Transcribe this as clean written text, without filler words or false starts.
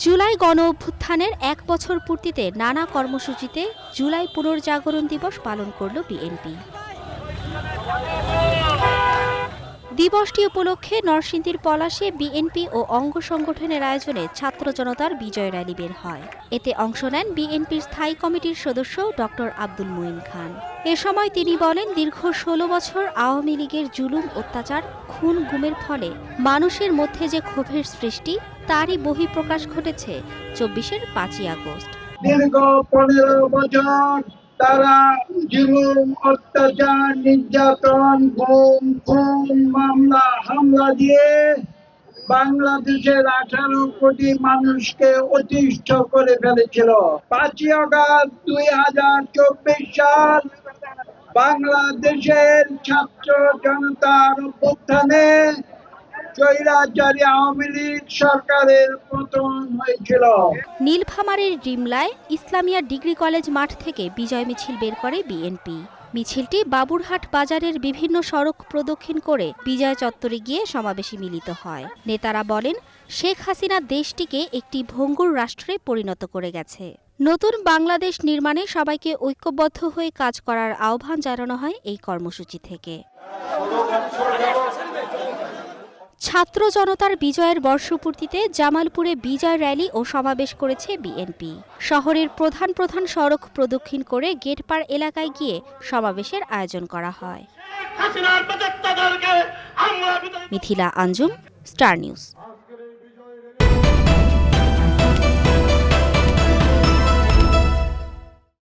জুলাই গণ অভ্যুত্থানের ১ বছর পূর্তিতে নানা কর্মসূচিতে জুলাই পুনর্জাগরণ দিবস পালন করল বিএনপি। দিবসটি উপলক্ষে নরসিংদীর পলাশে বিএনপি ও অঙ্গ সংগঠনের আয়োজনে ছাত্র জনতার বিজয় র্যালি বের হয়। এতে অংশ নেন বিএনপির স্থায়ী কমিটির সদস্য ডক্টর আব্দুল মুইন খান। এ সময় তিনি বলেন, দীর্ঘ ১৬ বছর আওয়ামী লীগের জুলুম, অত্যাচার, খুন গুমের ফলে মানুষের মধ্যে যে ক্ষোভের সৃষ্টি, তারই বহিঃপ্রকাশ ঘটেছে ২৪-এর ৫ই আগস্ট। দীর্ঘ ১৫ বছর তারা জুলুম, অত্যাচার, নির্যাতন, গুম, খুন, মামলা, হামলা দিয়ে বাংলাদেশের ১৮ কোটি মানুষকে অতিষ্ঠ করে ফেলেছিল। ৫ই আগস্ট ২০২৪ সাল বাংলাদেশের ছাত্র জনতার অভ্যুত্থানে স্বৈরাচারী আওয়ামী লীগ সরকারের পতন হয়েছিল। নীলফামারীর ডিমলায় ইসলামিয়া ডিগ্রি কলেজ মাঠ থেকে বিজয় মিছিল বের করে বিএনপি। মিছিলটি বাবুরহাট বাজারের বিভিন্ন সড়ক প্রদক্ষিণ করে বিজয় চত্বরে গিয়ে সমাবেশে মিলিত হয়। নেতারা বলেন, শেখ হাসিনা দেশটিকে একটি ভঙ্গুর রাষ্ট্রে পরিণত করে গেছে। নতুন বাংলাদেশ নির্মাণে সবাইকে ঐক্যবদ্ধ হয়ে কাজ করার আহ্বান জানানো হয় এই কর্মসূচি থেকে। ছাত্র জনতার বিজয়ের বর্ষপূর্তিতে জামালপুরে বিজয় র্যালি ও সমাবেশ করেছে বিএনপি। শহরের প্রধান প্রধান সড়ক প্রদক্ষিণ করে গেটপাড় এলাকায় গিয়ে সমাবেশের আয়োজন করা হয়। Mithila Anjum, star news.